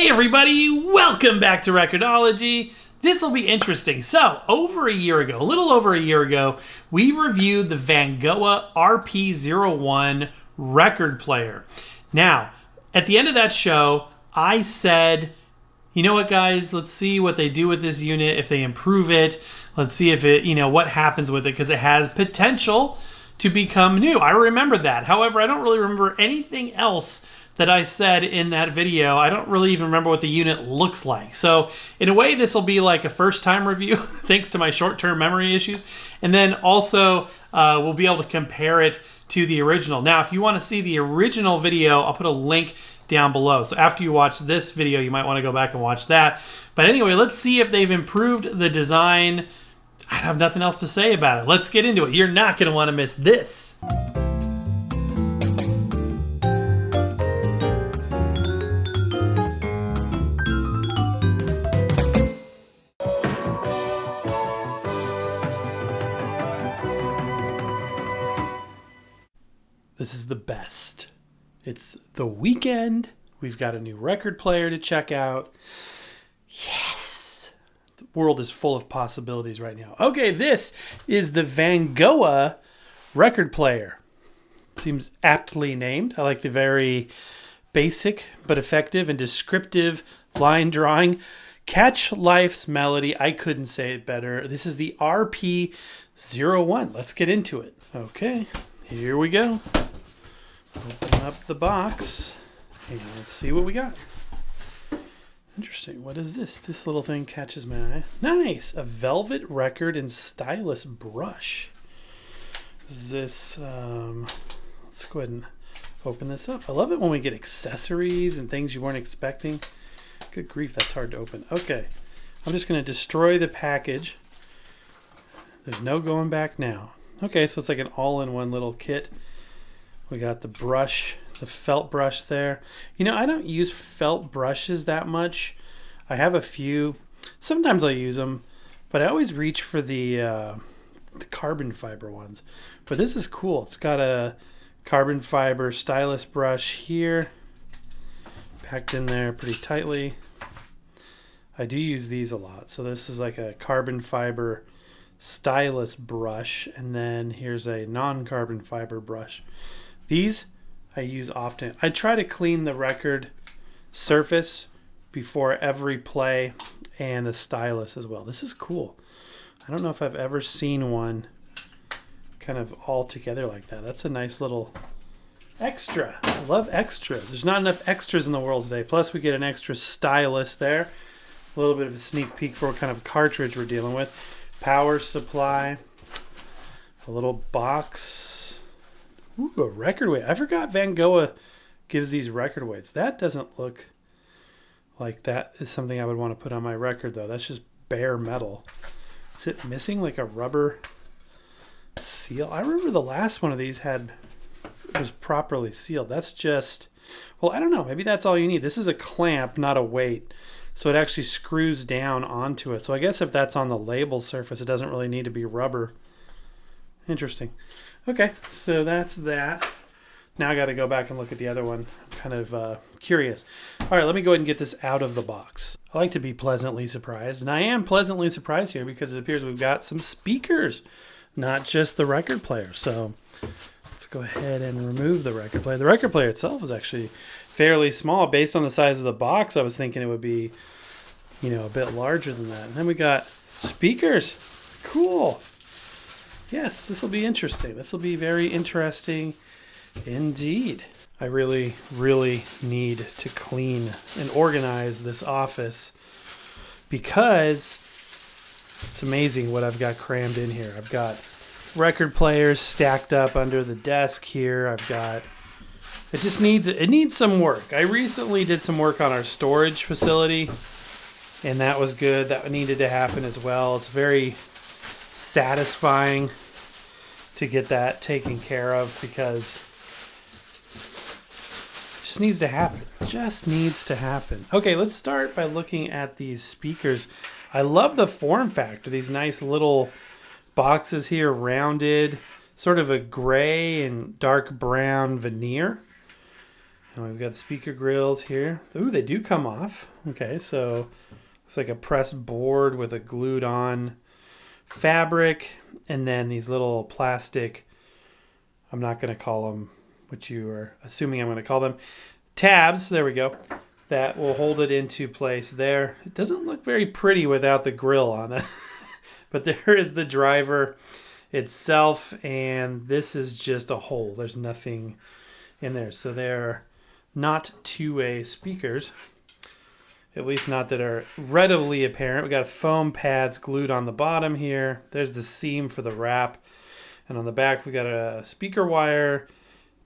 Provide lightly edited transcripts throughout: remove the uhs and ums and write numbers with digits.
Hey everybody, welcome back to Record-ology. This will be interesting. So, a little over a year ago, we reviewed the Vangoa RP-01 record player. Now, at the end of that show, I said, you know what guys, let's see what they do with this unit, if they improve it. Let's see if it, what happens with it, because it has potential to become new. I remember that. However, I don't really remember anything else that I said in that video. I don't really even remember what the unit looks like. So in a way, this will be like a first time review thanks to my short-term memory issues. And then also we'll be able to compare it to the original. Now, if you want to see the original video, I'll put a link down below. So after you watch this video, you might want to go back and watch that. But anyway, let's see if they've improved the design. I have nothing else to say about it. Let's get into it. You're not going to want to miss this. This is the best. It's the weekend. We've got a new record player to check out. Yes! The world is full of possibilities right now. Okay, this is the Vangoa record player. Seems aptly named. I like the very basic but effective and descriptive line drawing. Catch life's melody. I couldn't say it better. This is the RP-01. Let's get into it. Okay, here we go. Open up the box and let's see what we got. Interesting. What is this? This little thing catches my eye. Nice! A velvet record and stylus brush. Is this, let's go ahead and open this up. I love it when we get accessories and things you weren't expecting. Good grief, that's hard to open. Okay, I'm just going to destroy the package. There's no going back now. Okay, so it's like an all-in-one little kit. We got the brush, the felt brush there. I don't use felt brushes that much. I have a few. Sometimes I use them, but I always reach for the carbon fiber ones. But this is cool. It's got a carbon fiber stylus brush here, packed in there pretty tightly. I do use these a lot. So this is like a carbon fiber stylus brush, and then here's a non-carbon fiber brush. These I use often. I try to clean the record surface before every play and the stylus as well. This is cool. I don't know if I've ever seen one kind of all together like that. That's a nice little extra. I love extras. There's not enough extras in the world today. Plus we get an extra stylus there. A little bit of a sneak peek for what kind of cartridge we're dealing with. Power supply. A little box. Ooh, a record weight. I forgot Vangoa gives these record weights. That doesn't look like that is something I would want to put on my record, though. That's just bare metal. Is it missing like a rubber seal? I remember the last one of these was properly sealed. That's just, well, I don't know. Maybe that's all you need. This is a clamp, not a weight. So it actually screws down onto it. So I guess if that's on the label surface, it doesn't really need to be rubber. Interesting. Okay, so that's that. Now I got to go back and look at the other one. I'm kind of curious. All right, let me go ahead and get this out of the box. I like to be pleasantly surprised, and I am pleasantly surprised here because it appears we've got some speakers, not just the record player. So let's go ahead and remove the record player. The record player itself is actually fairly small. Based on the size of the box, I was thinking it would be, a bit larger than that. And then we got speakers. Cool. Yes, this will be interesting. This will be very interesting indeed. I really, really need to clean and organize this office because it's amazing what I've got crammed in here. I've got record players stacked up under the desk here. It needs some work. I recently did some work on our storage facility, and that was good. That needed to happen as well. It's very satisfying to get that taken care of because it just needs to happen. Just needs to happen. Okay, let's start by looking at these speakers. I love the form factor. These nice little boxes here, rounded, sort of a gray and dark brown veneer. And we've got speaker grills here. Ooh, they do come off. Okay, so it's like a pressed board with a glued on fabric, and then these little plastic, I'm not going to call them what you are assuming I'm going to call them, tabs, there we go, that will hold it into place there. It doesn't look very pretty without the grill on it, but there is the driver itself, and this is just a hole. There's nothing in there, so they're not two-way speakers, at least not that are readily apparent. We got foam pads glued on the bottom here. There's the seam for the wrap, and on the back we got a speaker wire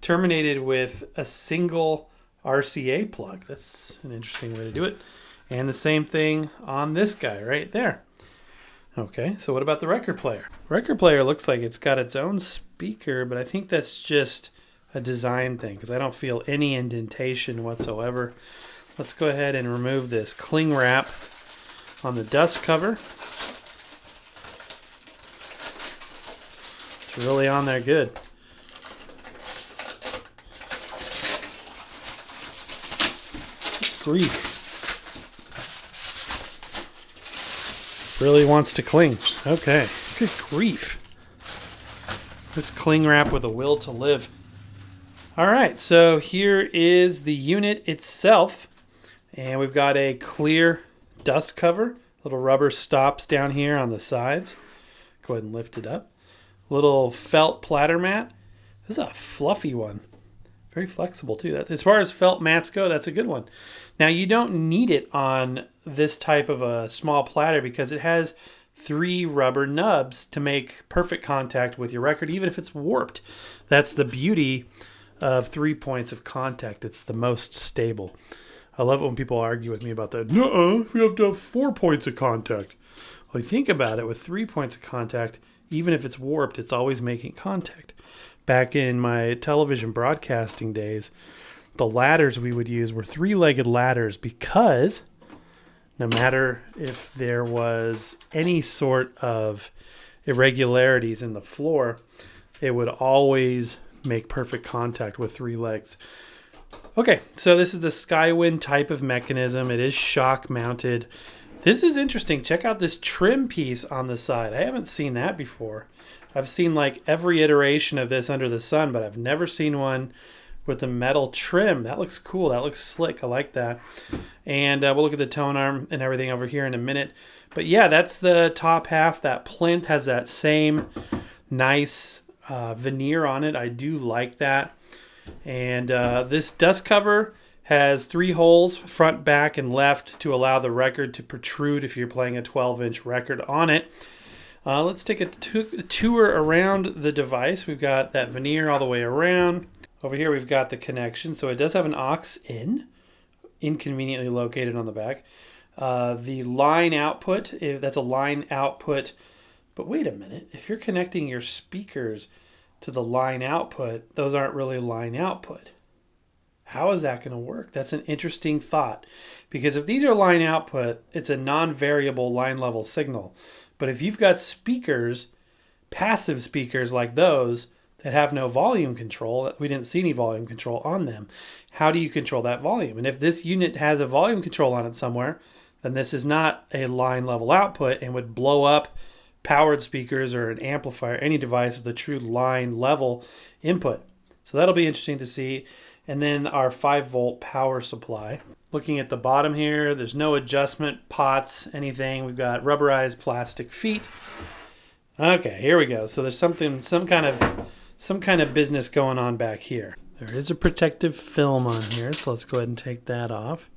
terminated with a single RCA plug. That's an interesting way to do it. And the same thing on this guy right there. Okay, so what about the record player? Record player looks like it's got its own speaker, but I think that's just a design thing because I don't feel any indentation whatsoever. Let's go ahead and remove this cling wrap on the dust cover. It's really on there good. Grief. Really wants to cling. Okay, good grief. This cling wrap with a will to live. All right, so here is the unit itself, and we've got a clear dust cover, little rubber stops down here on the sides. Go ahead and lift it up. Little felt platter mat. This is a fluffy one. Very flexible too. As far as felt mats go, that's a good one. Now you don't need it on this type of a small platter because it has 3 rubber nubs to make perfect contact with your record, even if it's warped. That's the beauty of 3 points of contact. It's the most stable. I love it when people argue with me about that. No, you have to have 4 points of contact. Well, you think about it, with 3 points of contact, even if it's warped, it's always making contact. Back in my television broadcasting days, the ladders we would use were 3-legged ladders because no matter if there was any sort of irregularities in the floor, it would always make perfect contact with 3 legs. Okay, so this is the Skywind type of mechanism. It is shock mounted. This is interesting. Check out this trim piece on the side. I haven't seen that before. I've seen like every iteration of this under the sun, but I've never seen one with the metal trim. That looks cool. That looks slick. I like that. And we'll look at the tone arm and everything over here in a minute. But yeah, that's the top half. That plinth has that same nice veneer on it. I do like that. And this dust cover has 3 holes, front, back, and left, to allow the record to protrude if you're playing a 12-inch record on it. Let's take a tour around the device. We've got that veneer all the way around. Over here we've got the connection. So it does have an aux in, inconveniently located on the back. The line output, that's a line output. But wait a minute, if you're connecting your speakers to the line output, those aren't really line output. How is that going to work? That's an interesting thought. Because if these are line output, it's a non-variable line level signal. But if you've got speakers, passive speakers like those, that have no volume control, we didn't see any volume control on them, how do you control that volume? And if this unit has a volume control on it somewhere, then this is not a line level output and would blow up powered speakers or an amplifier, any device with a true line level input. So that'll be interesting to see. And then our 5-volt power supply. Looking at the bottom here, there's no adjustment pots, anything. We've got rubberized plastic feet. Okay, here we go. So there's some kind of business going on back here. There is a protective film on here, so let's go ahead and take that off.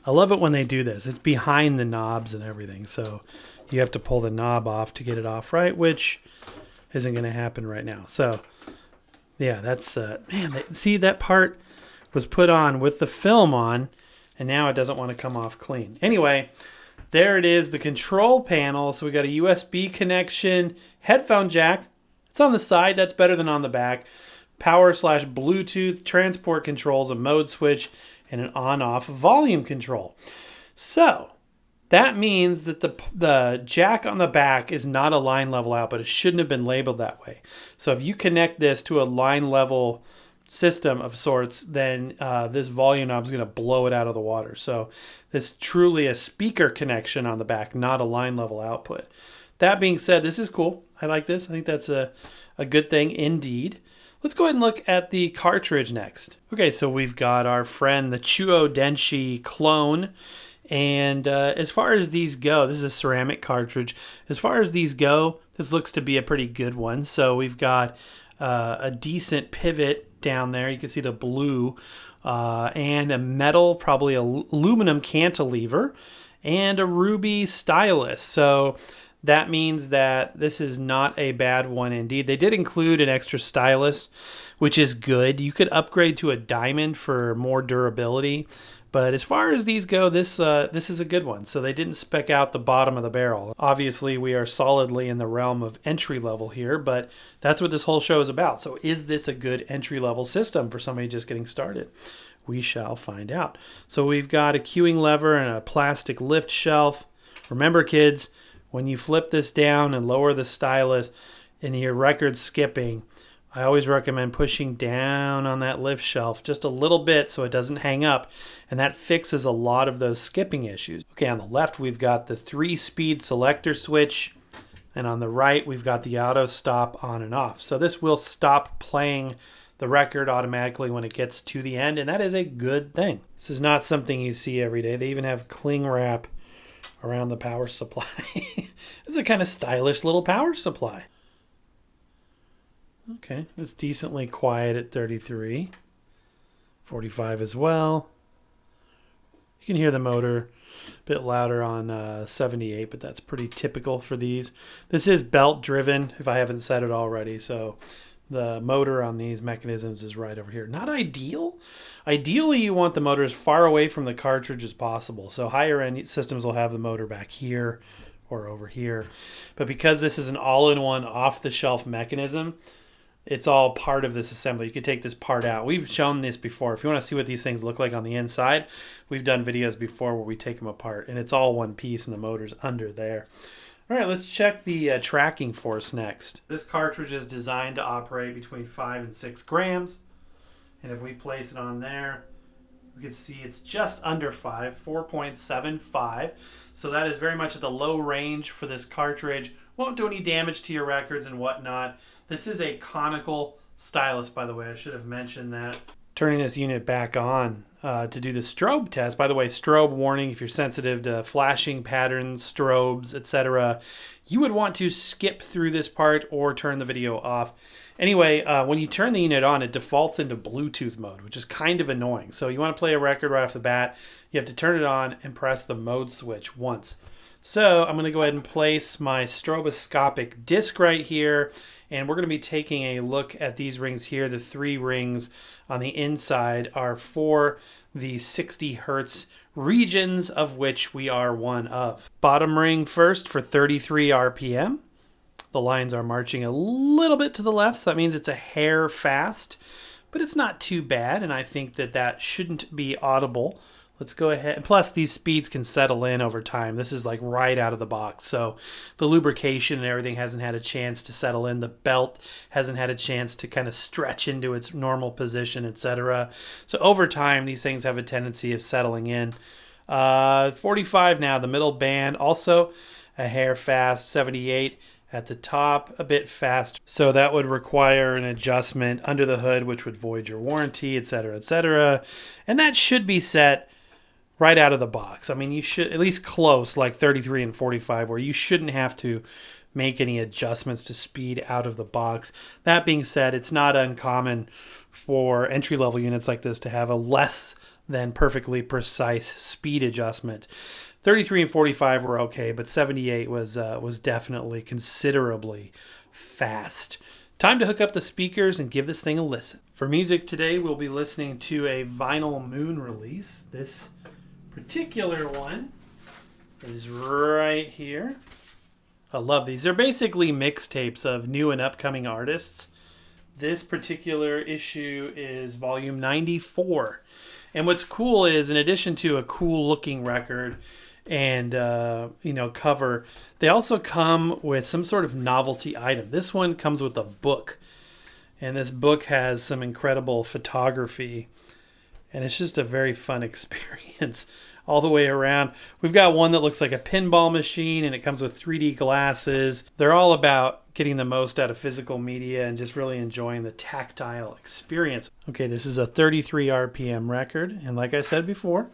I love it when they do this. It's behind the knobs and everything, so you have to pull the knob off to get it off right, which isn't going to happen right now. So yeah, that's see, that part was put on with the film on, and now it doesn't want to come off clean. Anyway, there it is, the control panel. So we got a USB connection, headphone jack. It's on the side, that's better than on the back. Power/Bluetooth, transport controls, a mode switch, and an on-off volume control. So that means that the jack on the back is not a line level output. It shouldn't have been labeled that way. So if you connect this to a line level system of sorts, then this volume knob is going to blow it out of the water. So this is truly a speaker connection on the back, not a line level output. That being said, this is cool. I like this. I think that's a good thing indeed. Let's go ahead and look at the cartridge next. Okay, so we've got our friend, the Chuo Denshi clone. And as far as these go, this is a ceramic cartridge. As far as these go, this looks to be a pretty good one. So we've got a decent pivot down there. You can see the blue and a metal, probably aluminum cantilever and a ruby stylus. So that means that this is not a bad one indeed. They did include an extra stylus, which is good. You could upgrade to a diamond for more durability. But as far as these go, this is a good one. So they didn't spec out the bottom of the barrel. Obviously, we are solidly in the realm of entry level here, but that's what this whole show is about. So is this a good entry level system for somebody just getting started? We shall find out. So we've got a queuing lever and a plastic lift shelf. Remember, kids, when you flip this down and lower the stylus and your record's skipping, I always recommend pushing down on that lift shelf just a little bit so it doesn't hang up, and that fixes a lot of those skipping issues. Okay, on the left we've got the 3-speed selector switch, and on the right we've got the auto stop on and off. So this will stop playing the record automatically when it gets to the end, and that is a good thing. This is not something you see every day. They even have cling wrap around the power supply. This is a kind of stylish little power supply. Okay, it's decently quiet at 33. 45 as well. You can hear the motor a bit louder on 78, but that's pretty typical for these. This is belt driven, if I haven't said it already, so the motor on these mechanisms is right over here. Not ideal. Ideally, you want the motor as far away from the cartridge as possible. So higher end systems will have the motor back here or over here. But because this is an all-in-one off-the-shelf mechanism, it's all part of this assembly. You could take this part out. We've shown this before. If you want to see what these things look like on the inside, we've done videos before where we take them apart, and it's all one piece and the motor's under there. All right, let's check the tracking force next. This cartridge is designed to operate between 5 and 6 grams. And if we place it on there, we can see it's just under 5, 4.75. So that is very much at the low range for this cartridge. Won't do any damage to your records and whatnot. This is a conical stylus, by the way. I should have mentioned that. Turning this unit back on to do the strobe test. By the way, strobe warning, if you're sensitive to flashing patterns, strobes, etc., you would want to skip through this part or turn the video off. Anyway, when you turn the unit on, it defaults into Bluetooth mode, which is kind of annoying. So you want to play a record right off the bat, you have to turn it on and press the mode switch once. So I'm going to go ahead and place my stroboscopic disc right here, and we're going to be taking a look at these rings here. The 3 rings on the inside are for the 60 hertz regions, of which we are one of. Bottom ring first for 33 RPM. The lines are marching a little bit to the left, so that means it's a hair fast, but it's not too bad, and I think that that shouldn't be audible. Let's go ahead. And plus, these speeds can settle in over time. This is like right out of the box. So the lubrication and everything hasn't had a chance to settle in. The belt hasn't had a chance to kind of stretch into its normal position, etc. So over time, these things have a tendency of settling in. 45 now, the middle band, also a hair fast. 78 at the top, a bit fast. So that would require an adjustment under the hood, which would void your warranty, etc., etc. And that should be set right out of the box. I mean, you should at least close, like 33 and 45, where you shouldn't have to make any adjustments to speed out of the box. That being said, it's not uncommon for entry-level units like this to have a less than perfectly precise speed adjustment. 33 and 45 were okay, but 78 was definitely considerably fast. Time to hook up the speakers and give this thing a listen. For music today, we'll be listening to a Vinyl Moon release. This particular one is right here. I love these. They're basically mixtapes of new and upcoming artists. This particular issue is volume 94. And what's cool is, in addition to a cool looking record and cover, they also come with some sort of novelty item. This one comes with a book. And this book has some incredible photography. And it's just a very fun experience all the way around. We've got one that looks like a pinball machine, and it comes with 3D glasses. They're all about getting the most out of physical media and just really enjoying the tactile experience. Okay, this is a 33 RPM record. And like I said before,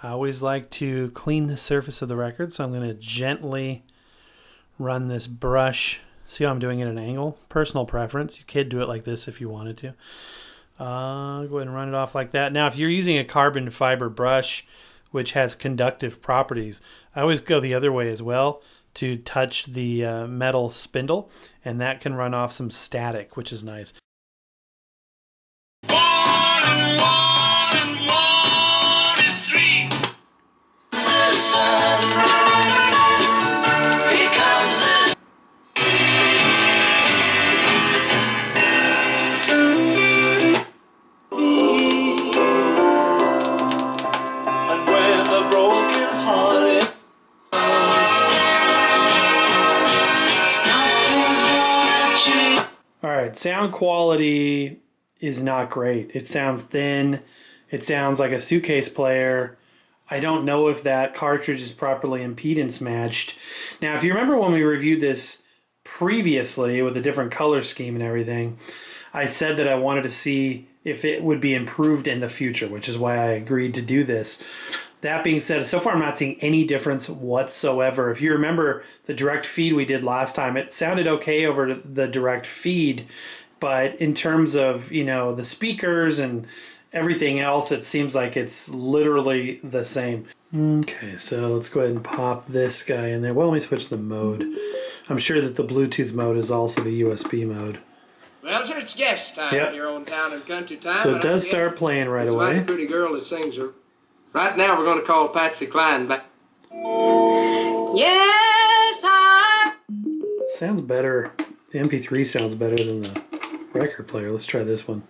I always like to clean the surface of the record. So I'm going to gently run this brush. See how I'm doing it at an angle? Personal preference. You could do it like this if you wanted to. Go ahead and run it off like that. Now, if you're using a carbon fiber brush, which has conductive properties, I always go the other way as well to touch the metal spindle, and that can run off some static, which is nice. Sound quality is not great. It sounds thin. It sounds like a suitcase player. I don't know if that cartridge is properly impedance matched. Now, if you remember when we reviewed this previously with a different color scheme and everything, I said that I wanted to see if it would be improved in the future, which is why I agreed to do this. That being said, so far I'm not seeing any difference whatsoever. If you remember the direct feed we did last time, it sounded okay over the direct feed, but in terms of, you know, the speakers and everything else, it seems like it's literally the same. Okay, so let's go ahead and pop this guy in there. Well, let me switch the mode. I'm sure that the Bluetooth mode is also the USB mode. Well, sir, it's guest time here on Town and Country Time. So it does start playing right away. It's a pretty girl that sings her. Right now, we're going to call Patsy Cline back. Yes, I. Sounds better. The MP3 sounds better than the record player. Let's try this one.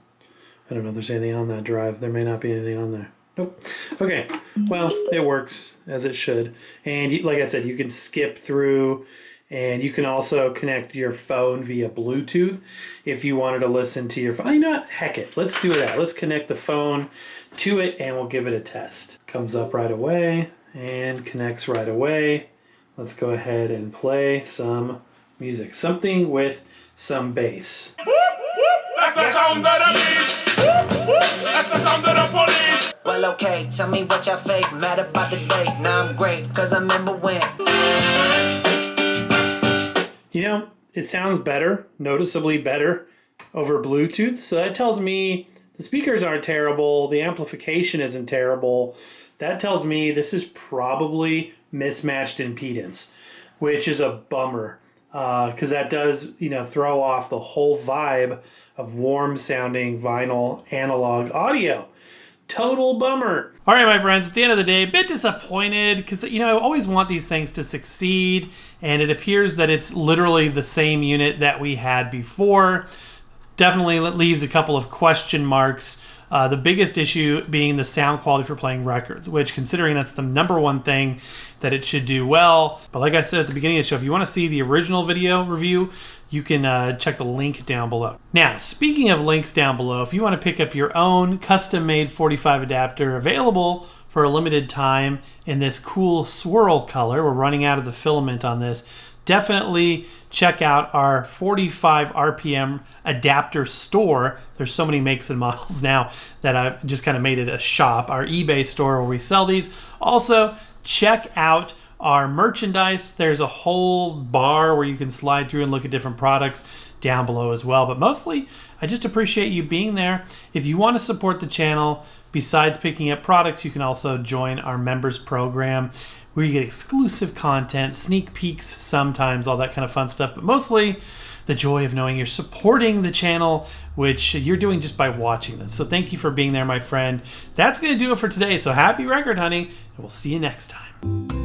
I don't know if there's anything on that drive. There may not be anything on there. Nope. Okay. Well, it works as it should. And like I said, you can skip through, and you can also connect your phone via Bluetooth if you wanted to listen to your phone. You know what? Heck it. Let's do that. Let's connect the phone to it, and we'll give it a test. Comes up right away and connects right away. Let's go ahead and play some music. Something with some bass. That's the sound of the beast. That's the sound of the police. Well, okay, tell me what your fake mad about the date. Now I'm great, cause I remember when. You know, it sounds better, noticeably better over Bluetooth. So that tells me the speakers aren't terrible, the amplification isn't terrible. That tells me this is probably mismatched impedance, which is a bummer, because that does, you know, throw off the whole vibe of warm sounding vinyl analog audio. Total bummer. All right, my friends, at the end of the day, a bit disappointed because, you know, I always want these things to succeed, and it appears that it's literally the same unit that we had before. Definitely leaves a couple of question marks. The biggest issue being the sound quality for playing records, which, considering that's the #1 thing that it should do well. But like I said at the beginning of the show, if you want to see the original video review, you can check the link down below. Now, speaking of links down below, if you want to pick up your own custom-made 45 adapter available for a limited time in this cool swirl color, we're running out of the filament on this, definitely check out our 45 RPM adapter store. There's so many makes and models now that I've just kind of made it a shop. Our eBay store where we sell these. Also, check out our merchandise. There's a whole bar where you can slide through and look at different products down below as well. But mostly, I just appreciate you being there. If you want to support the channel, besides picking up products, you can also join our members program where you get exclusive content, sneak peeks sometimes, all that kind of fun stuff. But mostly, the joy of knowing you're supporting the channel, which you're doing just by watching this. So thank you for being there, my friend. That's going to do it for today. So happy record hunting, and we'll see you next time.